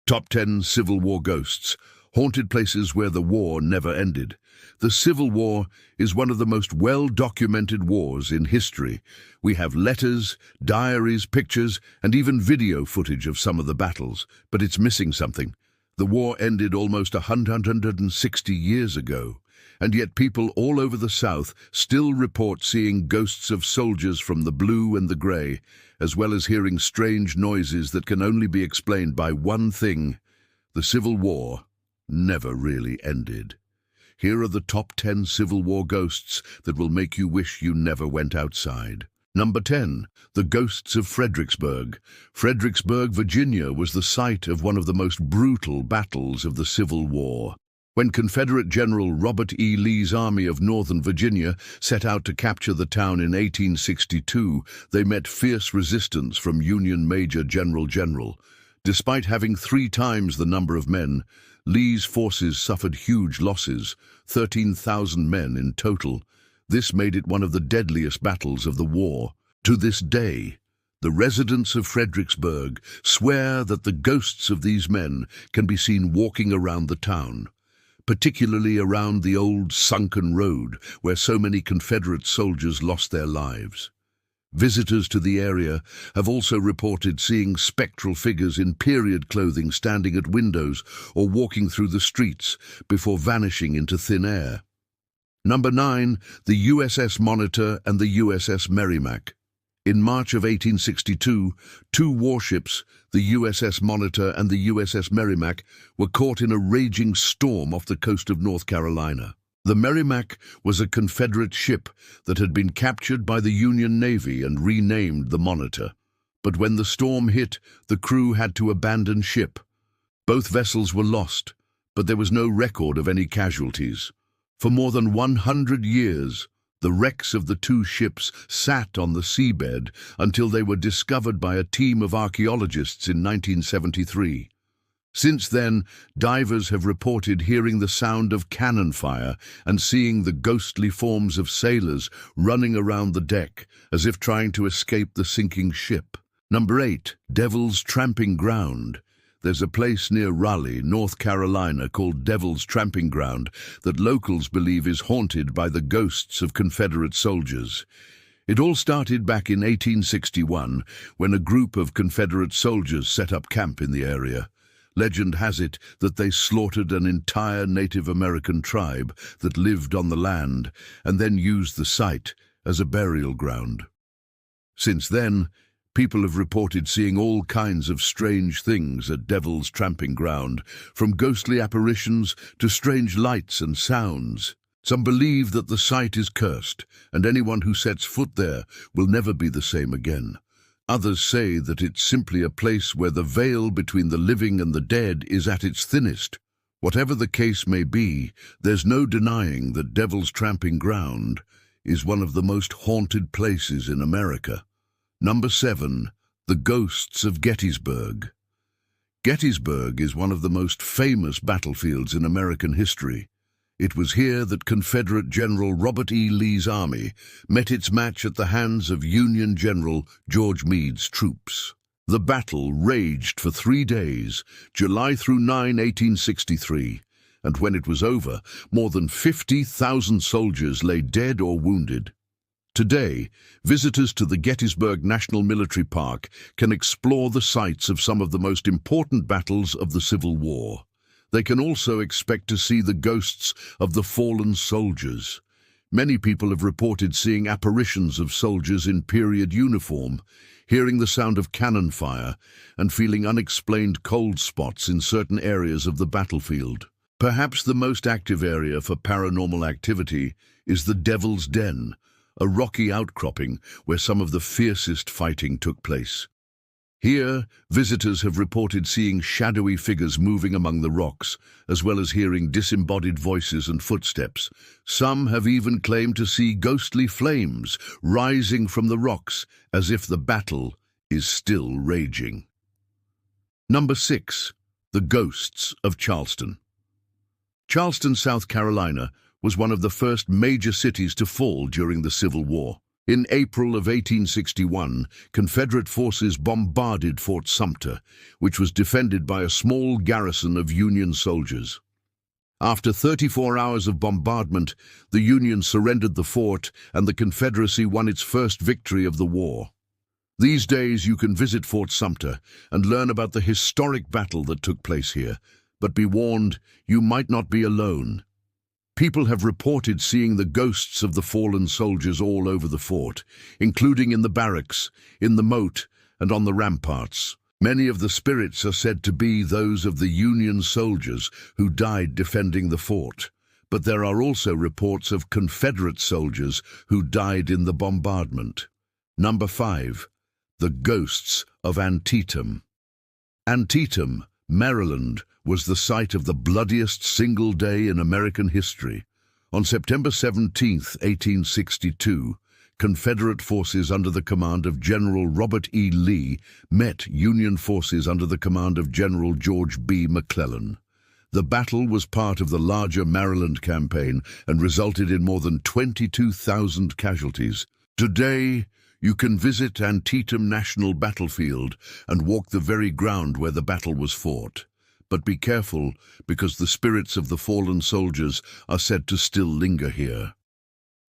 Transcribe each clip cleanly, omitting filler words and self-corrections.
Top 10 Civil War Ghosts, haunted places where the war never ended. The Civil War is one of the most well-documented wars in history. We have letters, diaries, pictures, and even video footage of some of the battles, but it's missing something. The war ended almost 160 years ago, and yet people all over the South still report seeing ghosts of soldiers from the blue and the grey, as well as hearing strange noises that can only be explained by one thing: the Civil War never really ended. Here are the top 10 Civil War ghosts that will make you wish you never went outside. Number 10. The Ghosts of Fredericksburg. Fredericksburg, Virginia was the site of one of the most brutal battles of the Civil War. When Confederate General Robert E. Lee's Army of Northern Virginia set out to capture the town in 1862, they met fierce resistance from Union Major General. Despite having 3 times the number of men, Lee's forces suffered huge losses, 13,000 men in total. This made it one of the deadliest battles of the war. To this day, the residents of Fredericksburg swear that the ghosts of these men can be seen walking around the town, particularly around the old sunken road where so many Confederate soldiers lost their lives. Visitors to the area have also reported seeing spectral figures in period clothing standing at windows or walking through the streets before vanishing into thin air. Number 9. The USS Monitor and the USS Merrimack. In March of 1862, 2 warships, the USS Monitor and the USS Merrimack, were caught in a raging storm off the coast of North Carolina. The Merrimack was a Confederate ship that had been captured by the Union Navy and renamed the Monitor. But when the storm hit, the crew had to abandon ship. Both vessels were lost, but there was no record of any casualties. For more than 100 years, the wrecks of the 2 ships sat on the seabed until they were discovered by a team of archaeologists in 1973. Since then, divers have reported hearing the sound of cannon fire and seeing the ghostly forms of sailors running around the deck as if trying to escape the sinking ship. Number 8. Devil's Tramping Ground. There's a place near Raleigh, North Carolina called Devil's Tramping Ground that locals believe is haunted by the ghosts of Confederate soldiers. It all started back in 1861 when a group of Confederate soldiers set up camp in the area. Legend has it that they slaughtered an entire Native American tribe that lived on the land and then used the site as a burial ground. Since then, people have reported seeing all kinds of strange things at Devil's Tramping Ground, from ghostly apparitions to strange lights and sounds. Some believe that the site is cursed, and anyone who sets foot there will never be the same again. Others say that it's simply a place where the veil between the living and the dead is at its thinnest. Whatever the case may be, there's no denying that Devil's Tramping Ground is one of the most haunted places in America. Number 7. The Ghosts of Gettysburg. Gettysburg is one of the most famous battlefields in American history. It was here that Confederate General Robert E. Lee's army met its match at the hands of Union General George Meade's troops. The battle raged for 3 days, July through 9, 1863, and when it was over, more than 50,000 soldiers lay dead or wounded. Today, visitors to the Gettysburg National Military Park can explore the sites of some of the most important battles of the Civil War. They can also expect to see the ghosts of the fallen soldiers. Many people have reported seeing apparitions of soldiers in period uniform, hearing the sound of cannon fire, and feeling unexplained cold spots in certain areas of the battlefield. Perhaps the most active area for paranormal activity is the Devil's Den, a rocky outcropping where some of the fiercest fighting took place. Here, visitors have reported seeing shadowy figures moving among the rocks, as well as hearing disembodied voices and footsteps. Some have even claimed to see ghostly flames rising from the rocks, as if the battle is still raging. Number 6. The Ghosts of Charleston. Charleston, South Carolina, was one of the first major cities to fall during the Civil War. In April of 1861, Confederate forces bombarded Fort Sumter, which was defended by a small garrison of Union soldiers. After 34 hours of bombardment, the Union surrendered the fort and the Confederacy won its first victory of the war. These days you can visit Fort Sumter and learn about the historic battle that took place here, but be warned, you might not be alone. People have reported seeing the ghosts of the fallen soldiers all over the fort, including in the barracks, in the moat, and on the ramparts. Many of the spirits are said to be those of the Union soldiers who died defending the fort, but there are also reports of Confederate soldiers who died in the bombardment. Number 5. The Ghosts of Antietam. Antietam, Maryland, was the site of the bloodiest single day in American history. On September 17, 1862, Confederate forces under the command of General Robert E. Lee met Union forces under the command of General George B. McClellan. The battle was part of the larger Maryland campaign and resulted in more than 22,000 casualties. Today, you can visit Antietam National Battlefield and walk the very ground where the battle was fought. But be careful, because the spirits of the fallen soldiers are said to still linger here.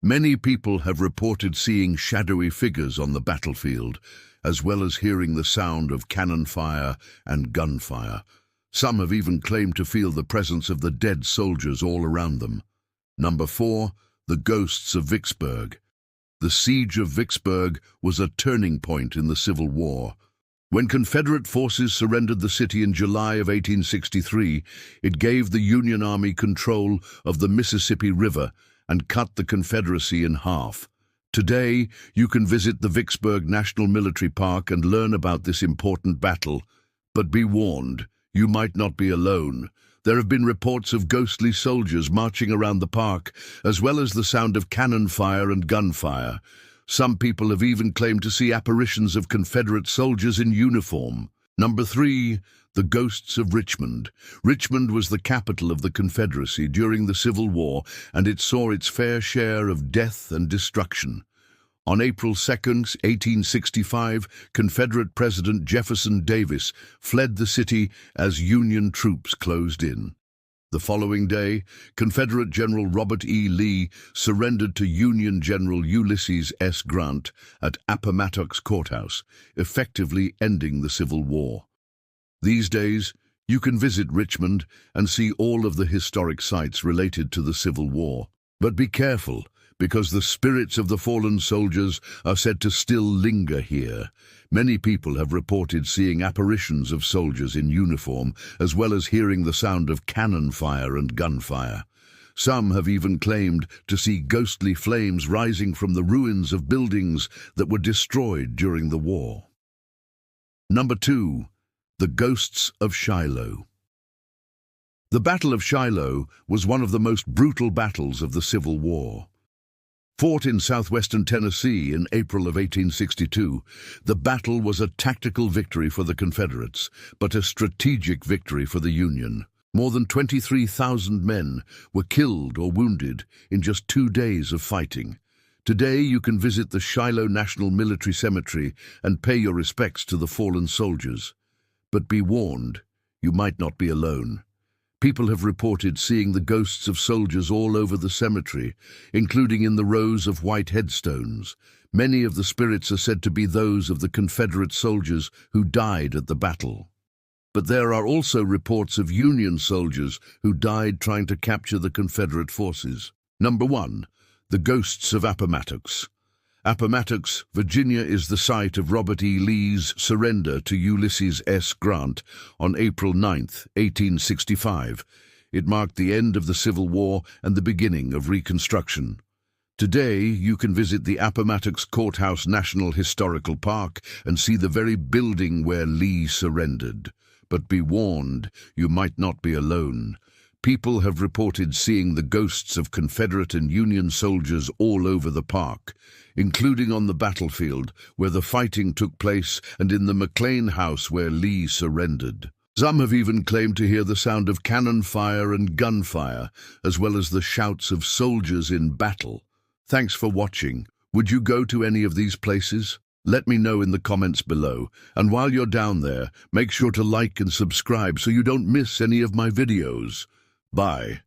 Many people have reported seeing shadowy figures on the battlefield, as well as hearing the sound of cannon fire and gunfire. Some have even claimed to feel the presence of the dead soldiers all around them. Number 4. The Ghosts of Vicksburg. The siege of Vicksburg was a turning point in the Civil War. When Confederate forces surrendered the city in July of 1863, it gave the Union Army control of the Mississippi River and cut the Confederacy in half. Today, you can visit the Vicksburg National Military Park and learn about this important battle. But be warned, you might not be alone. There have been reports of ghostly soldiers marching around the park, as well as the sound of cannon fire and gunfire. Some people have even claimed to see apparitions of Confederate soldiers in uniform. Number 3. The Ghosts of Richmond. Richmond was the capital of the Confederacy during the Civil War, and it saw its fair share of death and destruction. On April 2, 1865, Confederate President Jefferson Davis fled the city as Union troops closed in. The following day, Confederate General Robert E. Lee surrendered to Union General Ulysses S. Grant at Appomattox Courthouse, effectively ending the Civil War. These days, you can visit Richmond and see all of the historic sites related to the Civil War. But be careful, because the spirits of the fallen soldiers are said to still linger here. Many people have reported seeing apparitions of soldiers in uniform, as well as hearing the sound of cannon fire and gunfire. Some have even claimed to see ghostly flames rising from the ruins of buildings that were destroyed during the war. Number 2. The Ghosts of Shiloh. The Battle of Shiloh was one of the most brutal battles of the Civil War. Fought in southwestern Tennessee in April of 1862, the battle was a tactical victory for the Confederates, but a strategic victory for the Union. More than 23,000 men were killed or wounded in just 2 days of fighting. Today you can visit the Shiloh National Military Cemetery and pay your respects to the fallen soldiers. But be warned, you might not be alone. People have reported seeing the ghosts of soldiers all over the cemetery, including in the rows of white headstones. Many of the spirits are said to be those of the Confederate soldiers who died at the battle. But there are also reports of Union soldiers who died trying to capture the Confederate forces. Number 1. The Ghosts of Appomattox. Appomattox, Virginia is the site of Robert E. Lee's surrender to Ulysses S. Grant on April 9, 1865. It marked the end of the Civil War and the beginning of Reconstruction. Today, you can visit the Appomattox Courthouse National Historical Park and see the very building where Lee surrendered. But be warned, you might not be alone. People have reported seeing the ghosts of Confederate and Union soldiers all over the park, including on the battlefield where the fighting took place and in the McLean house where Lee surrendered. Some have even claimed to hear the sound of cannon fire and gunfire, as well as the shouts of soldiers in battle. Thanks for watching. Would you go to any of these places? Let me know in the comments below. And while you're down there, make sure to like and subscribe so you don't miss any of my videos. Bye.